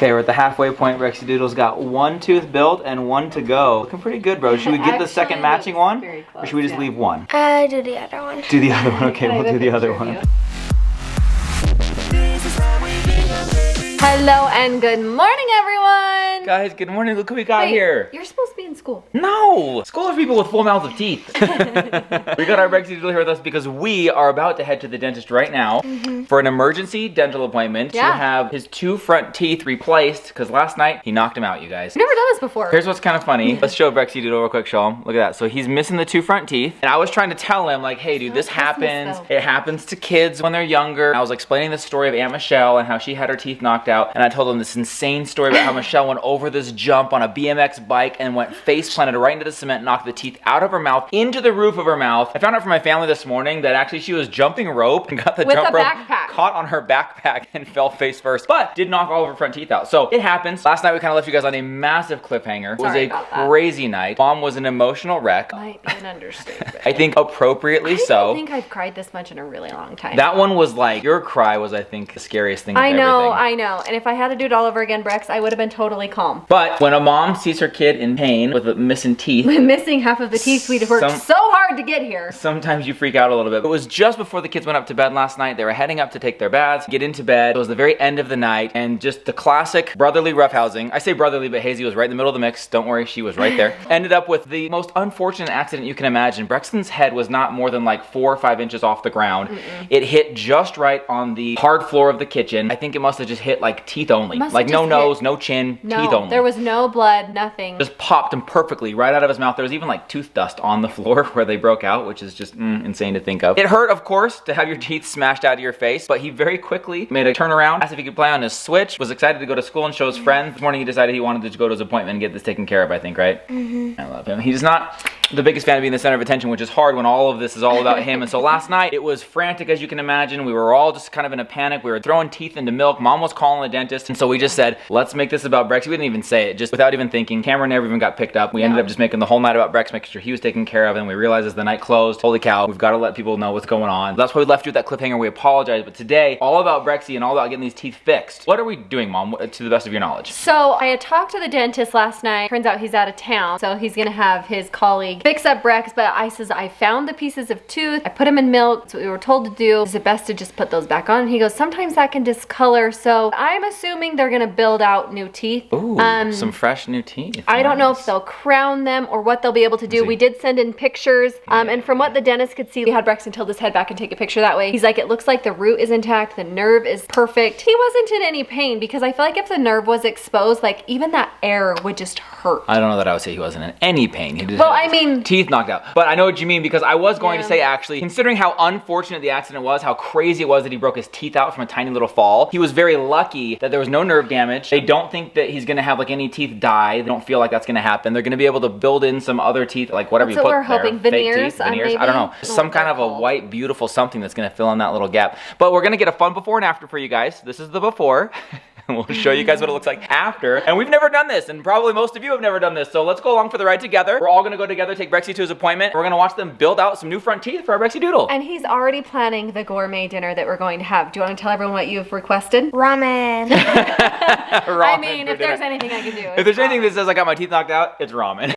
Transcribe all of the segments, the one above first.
Okay, we're at the halfway point. Brexy Doodle's got one tooth built and one to go. Looking pretty good, bro. Should we get the second matching one? Or should we just leave one? Do the other one. Do the other one. Okay, we'll do the other one. Hello and good morning, everyone. Guys, good morning. Look who we got here. You're supposed to be in school. No! School is people with full mouths of teeth. We got our Brexy Doodle here with us because we are about to head to the dentist right now for an emergency dental appointment to have his two front teeth replaced because last night he knocked them out, you guys. I've never done this before. Here's what's kind of funny. Let's show Brexy Doodle real quick, show him. Look at that. So he's missing the two front teeth. And I was trying to tell him, like, hey, dude, this happens. It happens to kids when they're younger. I was explaining the story of Aunt Michelle and how she had her teeth knocked out. And I told him this insane story about how Michelle went over this jump on a BMX bike and went face planted right into the cement, knocked the teeth out of her mouth, into the roof of her mouth. I found out from my family this morning that actually she was jumping rope and got the jump rope caught on her backpack and fell face first, but did knock all of her front teeth out. So it happens. Last night we kind of left you guys on a massive cliffhanger. It was a crazy night. Mom was an emotional wreck. Might be an understatement. I think appropriately so. I don't think I've cried this much in a really long time. That one was like, your cry was, I think, the scariest thing of I know. everything. And if I had to do it all over again, Brex, I would have been totally calm. But when a mom sees her kid in pain with missing teeth, missing half of the teeth, we'd worked so hard to get here. Sometimes you freak out a little bit. It was just before the kids went up to bed last night. They were heading up to take their baths, get into bed. It was the very end of the night, and just the classic brotherly roughhousing. I say brotherly, but Hazy was right in the middle of the mix. Don't worry, she was right there. Ended up with the most unfortunate accident you can imagine. Brexsen's head was not more than like 4 or 5 inches off the ground. It hit just right on the hard floor of the kitchen. I think it must have just hit like teeth only. Like no nose, no chin, teeth only. There was no blood, nothing. Just popped him perfectly right out of his mouth. There was even like tooth dust on the floor where they broke out, which is just insane to think of. It hurt, of course, to have your teeth smashed out of your face, but he very quickly made a turnaround, asked if he could play on his Switch, was excited to go to school and show his friends. This morning he decided he wanted to go to his appointment and get this taken care of, I think, right? I love him. He's not the biggest fan of being the center of attention, which is hard when all of this is all about him. And so last night, it was frantic, as you can imagine. We were all just kind of in a panic. We were throwing teeth into milk. Mom was calling the dentist. And so we just said, let's make this about Brex. We didn't even say it, just without even thinking. Camera never even got picked up. We ended up just making the whole night about Brex, making sure he was taken care of. And we realized as the night closed, holy cow, we've got to let people know what's going on. That's why we left you with that cliffhanger. We apologize. But today, all about Brexy and all about getting these teeth fixed. What are we doing, Mom, to the best of your knowledge? So I had talked to the dentist last night. Turns out he's out of town. So he's going to have his colleague fix up Brex. But I says, I found the pieces of tooth. I put them in milk. That's what we were told to do. Is it best to just put those back on? And he goes, sometimes that can discolor. So I'm assuming they're going to build out new teeth. Ooh, some fresh new teeth. I don't know if they'll crown them or what they'll be able to do. We did send in pictures. And from what the dentist could see, we had Brexsen tilt his head back and take a picture that way. He's like, it looks like the root is intact. The nerve is perfect. He wasn't in any pain because I feel like if the nerve was exposed, like even that air would just hurt. I don't know that I would say he wasn't in any pain. He just well, I mean, teeth knocked out. But I know what you mean because I was going to say actually, considering how unfortunate the accident was, how crazy it was that he broke his teeth out from a tiny little fall, he was very lucky that there was no nerve damage. They don't think that he's going to have like any teeth die. They don't feel like that's going to happen. They're going to be able to build in some other teeth, like whatever you put there. That's what we're hoping. Veneers, veneers. I don't know. Some kind of a white, beautiful something that's going to fill in that little gap. But we're going to get a fun before and after for you guys. This is the before. We'll show you guys what it looks like after. And we've never done this, and probably most of you have never done this. So let's go along for the ride together. We're all gonna go together, take Brexy to his appointment. We're gonna watch them build out some new front teeth for our Brexy Doodle. And he's already planning the gourmet dinner that we're going to have. Do you want to tell everyone what you've requested? Ramen. I mean, if there's anything I can do. If there's anything that says I got my teeth knocked out, it's ramen.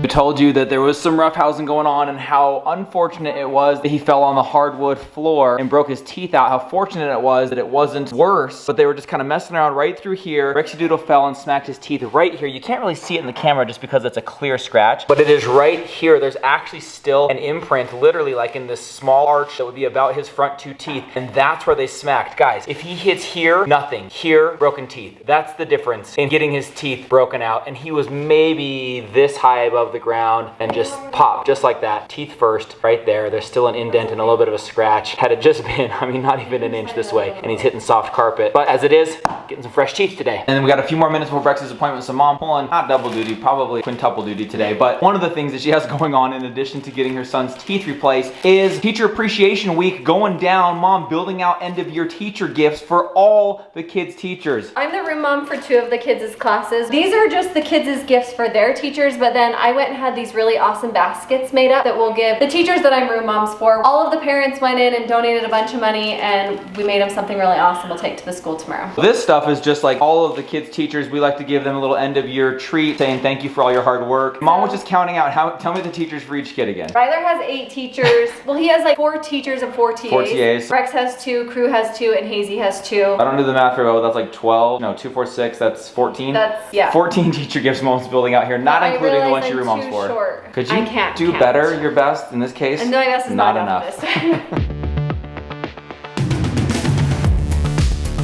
We told you that there was some roughhousing going on and how unfortunate it was that he fell on the hardwood floor and broke his teeth out. How fortunate it was that it wasn't worse, but they were just kind of messing around right through here. Brexy Doodle fell and smacked his teeth right here. You can't really see it in the camera just because it's a clear scratch, but it is right here. There's actually still an imprint, literally like in this small arch that would be about his front two teeth, and that's where they smacked. Guys, if he hits here, nothing. Here, broken teeth. That's the difference in getting his teeth broken out, and he was maybe this high above the ground and just popped just like that. Teeth first, right there. There's still an indent and a little bit of a scratch. Had it just been, I mean, not even an inch this way, and he's hitting soft carpet. But as it is, getting some fresh teeth today. And then we got a few more minutes before Brex's appointment, so Mom pulling not double duty, probably quintuple duty today. But one of the things that she has going on in addition to getting her son's teeth replaced is Teacher Appreciation Week going down. Mom building out end of year teacher gifts for all the kids' teachers. I'm the room mom for 2 of the kids' classes. These are just the kids' gifts for their teachers, but then I went and had these really awesome baskets made up that we'll give the teachers that I'm room moms for. All of the parents went in and donated a bunch of money, and we made them something really awesome we'll take to the school tomorrow. This stuff is just like all of the kids' teachers. We like to give them a little end of year treat saying thank you for all your hard work. Mom was just counting out. Tell me the teachers for each kid again. Ryler has 8 teachers. Well, he has like 4 teachers and 4 TAs. 4 TAs. Rex has 2, Crew has 2, and Hazy has 2. I don't do the math very well, but that's like 12. No, 2, 4, 6, that's 14. That's, yeah. 14 teacher gifts mom's building out here, not including the ones she room moms too for. Short. Could you I can't do count. better, your best in this case? And my best is not enough.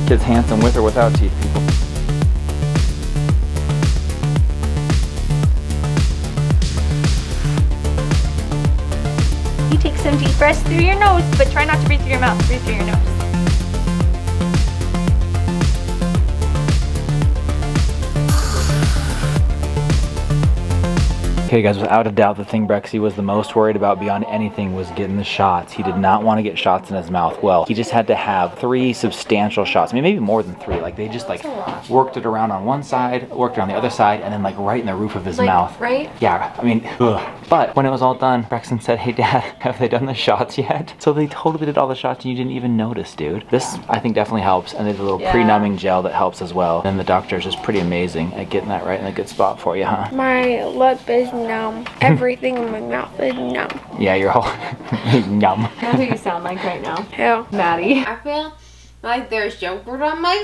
Kid's handsome with or without teeth, people. You take some deep breaths through your nose, but try not to breathe through your mouth. Breathe through your nose. Okay guys, without a doubt, the thing Brexie was the most worried about beyond anything was getting the shots. He did not want to get shots in his mouth. Well, he just had to have 3 substantial shots. I mean, maybe more than 3. Like they just like worked it around on one side, worked it on the other side, and then like right in the roof of his mouth. Right? Yeah, I mean, ugh. But when it was all done, Brexsen said, hey Dad, have they done the shots yet? So they totally did all the shots and you didn't even notice, dude. This, I think, definitely helps. And they did a little pre-numbing gel that helps as well. And the doctor is just pretty amazing at getting that right in a good spot for you, huh? My lip is numb. Everything in my mouth is numb. Yeah, your whole yum. That's what you sound like right now. Yeah. Maddie. I feel like there's yogurt on my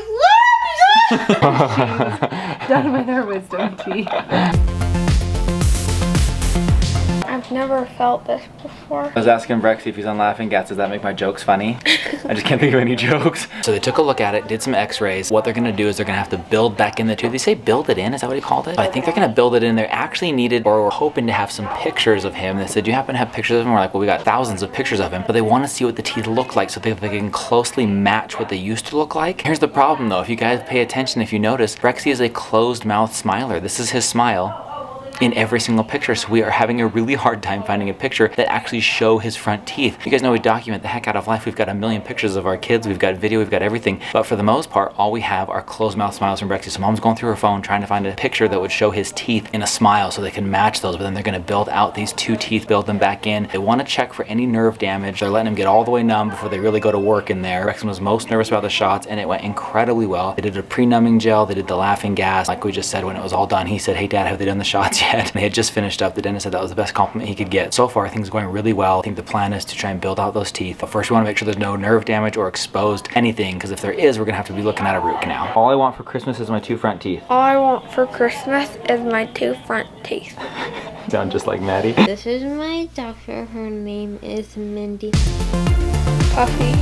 lips. Done with her wisdom teeth. I've never felt this before. I was asking Brexie if he's on laughing gas. Does that make my jokes funny? I just can't think of any jokes. So they took a look at it, did some x-rays. What they're gonna do is they're gonna have to build back in the tooth. They say build it in, is that what he called it? I think they're gonna build it in. They actually needed, or were hoping to have some pictures of him. They said, do you happen to have pictures of him? We're like, well, we got thousands of pictures of him, but they wanna see what the teeth look like so they can closely match what they used to look like. Here's the problem though, if you guys pay attention, if you notice, Brexie is a closed mouth smiler. This is his smile in every single picture, so we are having a really hard time finding a picture that actually show his front teeth. You guys know we document the heck out of life. We've got a million pictures of our kids, we've got video, we've got everything, but for the most part, all we have are closed mouth smiles from Brexie. So Mom's going through her phone trying to find a picture that would show his teeth in a smile so they can match those, but then they're gonna build out these 2 teeth, build them back in. They wanna check for any nerve damage. They're letting him get all the way numb before they really go to work in there. Brexen was most nervous about the shots, and it went incredibly well. They did a pre-numbing gel, they did the laughing gas. Like we just said, when it was all done, he said, hey Dad, have they done the shots yet? And they had just finished up. The dentist said that was the best compliment he could get. So far, things are going really well. I think the plan is to try and build out those teeth. But first, we want to make sure there's no nerve damage or exposed anything, because if there is, we're going to have to be looking at a root canal. All I want for Christmas is my 2 front teeth. All I want for Christmas is my 2 front teeth. Sound just like Maddie. This is my doctor. Her name is Mindy. Puffy.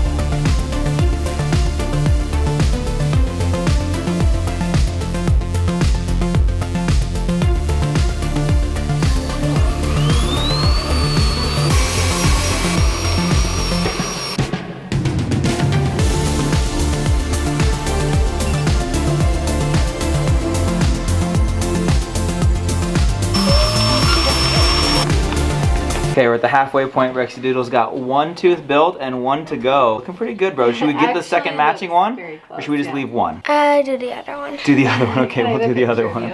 Okay, we're at the halfway point. Brexie Doodle's got 1 tooth built and 1 to go. Looking pretty good, bro. Should we get the second matching one? Or should we just leave 1? Do the other one. Do the other one. Okay, we'll do the other one.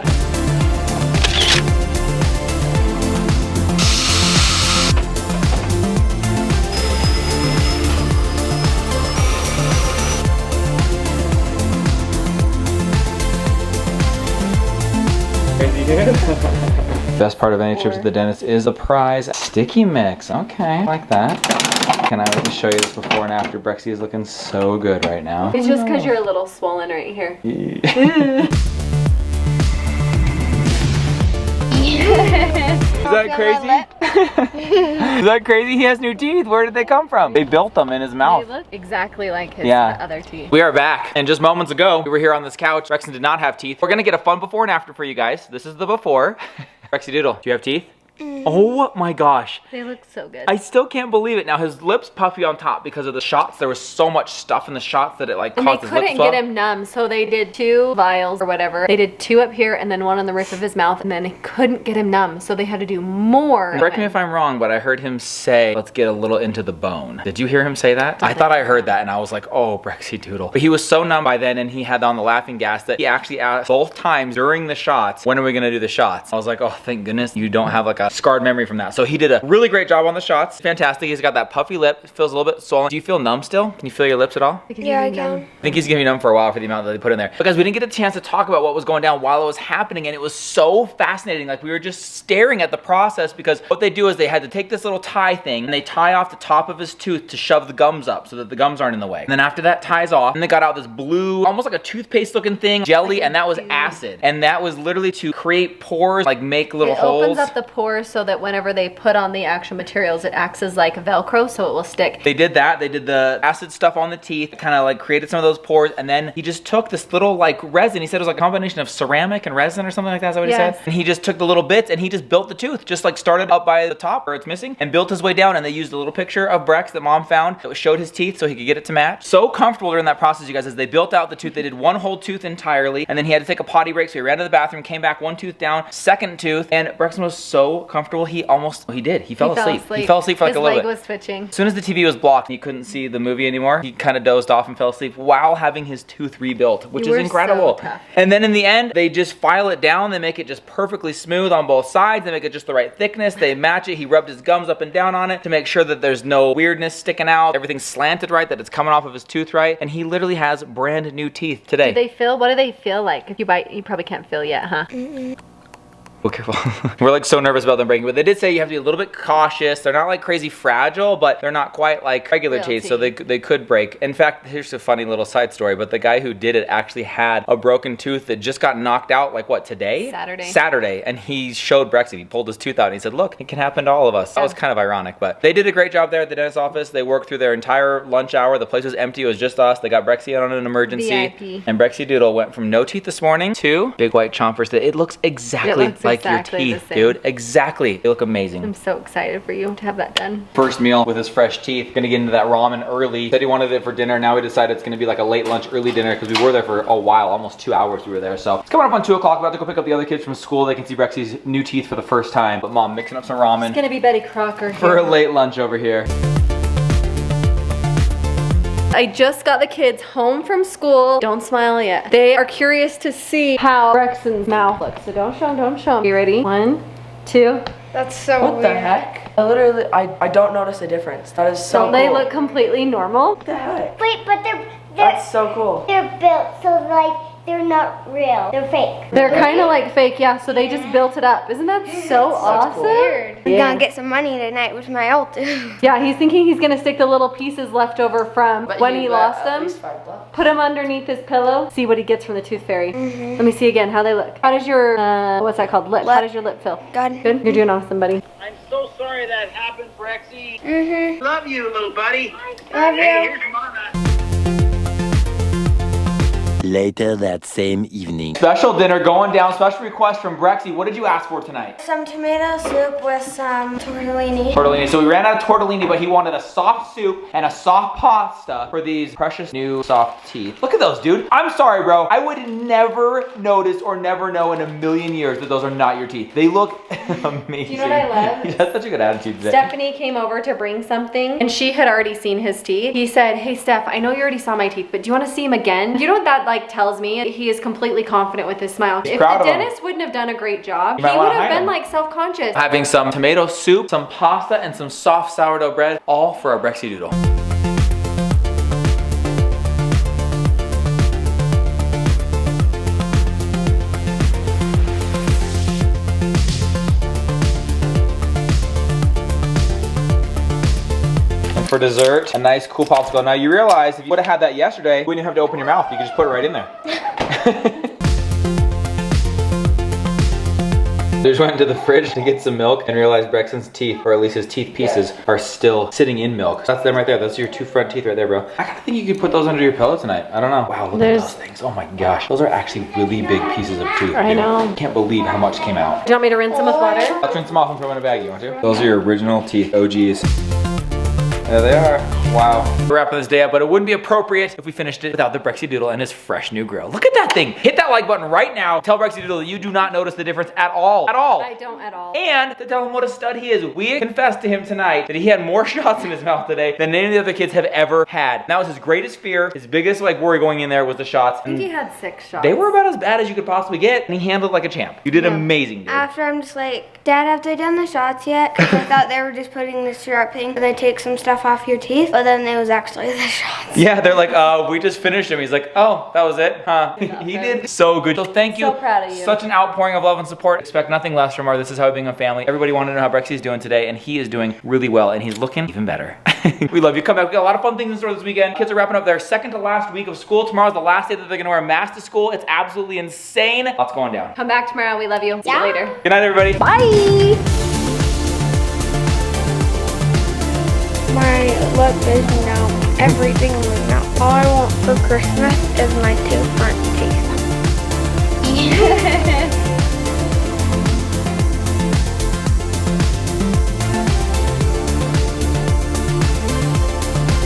Crazy dude. Best part of any trip to the dentist is a prize sticky mix. Okay, I like that. Can I let me show you this before and after? Brexie is looking so good right now. It's just because you're a little swollen right here. Is that crazy? Is that crazy? He has new teeth. Where did they come from? They built them in his mouth. They look exactly like his other teeth. We are back, and just moments ago, we were here on this couch. Brexen did not have teeth. We're gonna get a fun before and after for you guys. This is the before. Brexie Doodle, do you have teeth? Oh my gosh. They look so good. I still can't believe it. Now his lips puffy on top because of the shots. There was so much stuff in the shots that it like and caused they his lips couldn't swell. get him numb, so they did 2 vials or whatever. They did 2 up here and then 1 on the roof of his mouth, and then they couldn't get him numb, so they had to do more. Correct me if I'm wrong, but I heard him say, let's get a little into the bone. Did you hear him say that? I thought I heard that and I was like, oh, Brexie Doodle. But he was so numb by then and he had on the laughing gas that he actually asked both times during the shots, when are we gonna do the shots? I was like, oh, thank goodness you don't have like a scarred memory from that. So he did a really great job on the shots. Fantastic. He's got that puffy lip. It feels a little bit swollen. Do you feel numb still? Can you feel your lips at all? Yeah, I can. I think he's gonna be numb for a while for the amount that they put in there. Because we didn't get a chance to talk about what was going down while it was happening, and it was so fascinating. Like we were just staring at the process, because what they do is they had to take this little tie thing and they tie off the top of his tooth to shove the gums up so that the gums aren't in the way. And then after that ties off, and they got out this blue, almost like a toothpaste looking thing, jelly, and that was acid. And that was literally to create pores, like make little holes. It opens up the pores so that whenever they put on the actual materials, it acts as like Velcro, so it will stick. They did that. They did the acid stuff on the teeth, kind of like created some of those pores, and then he just took this little like resin. He said it was like a combination of ceramic and resin or something like that. Is that what he said? And he just took the little bits and he just built the tooth. Just like started up by the top where it's missing and built his way down. And they used a little picture of Brex that mom found that showed his teeth so he could get it to match. So comfortable during that process, you guys, as they built out the tooth. They did one whole tooth entirely, and then he had to take a potty break, so he ran to the bathroom, came back, one tooth down, second tooth, and Brexsen was so comfortable. He fell asleep. He fell asleep for like a little bit. His leg was twitching. As soon as the TV was blocked and he couldn't see the movie anymore, he kind of dozed off and fell asleep while having his tooth rebuilt, which is incredible. So tough. And then in the end, they just file it down. They make it just perfectly smooth on both sides. They make it just the right thickness. They match it. He rubbed his gums up and down on it to make sure that there's no weirdness sticking out. Everything's slanted right, that it's coming off of his tooth right. And he literally has brand new teeth today. What do they feel like? If you bite, you probably can't feel yet, huh? Well, careful. We're like so nervous about them breaking, but they did say you have to be a little bit cautious. They're not like crazy fragile, but they're not quite like regular teeth, so they could break. In fact, here's a funny little side story, but the guy who did it actually had a broken tooth that just got knocked out, like what, today? Saturday, and he showed Brexsen. He pulled his tooth out and he said, look, it can happen to all of us. That was kind of ironic, but they did a great job there at the dentist's office. They worked through their entire lunch hour. The place was empty. It was just us. They got Brexsen on an emergency. VIP. And Brexie Doodle went from no teeth this morning to big white chompers that it looks exactly like your teeth, dude. Exactly. They look amazing. I'm so excited for you to have that done. First meal with his fresh teeth. Gonna get into that ramen early. Said he wanted it for dinner. Now we decided it's gonna be like a late lunch, early dinner, because we were there for a while, almost 2 hours we were there. So it's coming up on 2 o'clock. About to go pick up the other kids from school. They can see Brexie's new teeth for the first time. But mom mixing up some ramen. It's gonna be Betty Crocker here. For a late lunch over here. I just got the kids home from school. Don't smile yet. They are curious to see how Brexsen's mouth looks. So don't show them, don't show them. You ready? 1, 2. That's so What weird. the heck? I don't notice a difference. That is so Don't cool. they look completely normal? What the heck? Wait, but That's so cool. they're built so like they're not real. They're fake. They're kind of like fake, yeah, so they just built it up. Isn't that so awesome? Weird. I'm Yeah. gonna get some money tonight with my old tooth. Yeah, he's thinking he's gonna stick the little pieces left over from when he lost them, put them underneath his pillow, see what he gets from the tooth fairy. Let me see again how they look. How does your, what's that called, lip? How does your lip feel? Good. Good? You're doing awesome, buddy. I'm so sorry that happened, Brexie. Love you, little buddy. Love Hey, you. here's Mama. Later that same evening. Special dinner going down. Special request from Brexie. What did you ask for tonight? Some tomato soup with some tortellini. Tortellini. So we ran out of tortellini, but he wanted a soft soup and a soft pasta for these precious new soft teeth. Look at those, dude. I'm sorry, bro. I would never notice or never know in a million years that those are not your teeth. They look amazing. Do you know what I love? He has such a good attitude today. Stephanie came over to bring something and she had already seen his teeth. He said, hey Steph, I know you already saw my teeth, but do you want to see them again? You know what that like tells me? He is completely confident with his smile. If proud the of him. dentist wouldn't have done a great job, he might would wanna have hide been him. like self-conscious. Having some tomato soup, some pasta, and some soft sourdough bread, all for our Brexie Doodle. For dessert, a nice cool popsicle. Now you realize if you would have had that yesterday, you wouldn't have to open your mouth. You could just put it right in there. They just went into the fridge to get some milk and realized Brexsen's teeth, or at least his teeth pieces, are still sitting in milk. That's them right there. That's your 2 front teeth right there, bro. I kinda think you could put those under your pillow tonight. I don't know. Wow, look at those things. Oh my gosh. Those are actually really big pieces of tooth. I know. I can't believe how much came out. Do you want me to rinse them with water? I'll rinse them off and throw them in a bag. You want to? Those are your original teeth. OGs. There they are. Wow. We're wrapping this day up, but it wouldn't be appropriate if we finished it without the Brexie Doodle and his fresh new grill. Look at that thing. Hit that like button right now. Tell Brexie Doodle that you do not notice the difference at all. At all. I don't at all. And to tell him what a stud he is. We confessed to him tonight that he had more shots in his mouth today than any of the other kids have ever had. And that was his greatest fear. His biggest like worry going in there was the shots. I think he had 6 shots. They were about as bad as you could possibly get, and he handled it like a champ. You did amazing, dude. After I'm just like Dad, have they done the shots yet? 'Cause I thought they were just putting the syrup thing where they take some stuff off your teeth, but then it was actually the shots. Yeah, they're like, we just finished him. He's like, oh, that was it, huh? He did so good. So thank you. So proud of you. Such an outpouring of love and support. Expect nothing less from our This Is How Bingham family. Everybody wanted to know how Brexie's doing today, and he is doing really well, and he's looking even better. We love you. Come back. We got a lot of fun things in store this weekend. Kids are wrapping up their second to last week of school. Tomorrow's the last day that they're gonna wear a mask to school. It's absolutely insane. Lots going down. Come back tomorrow. We love you. See you later. Good night, everybody. Bye. My lip is numb. Everything in my mouth. All I want for Christmas is my tooth.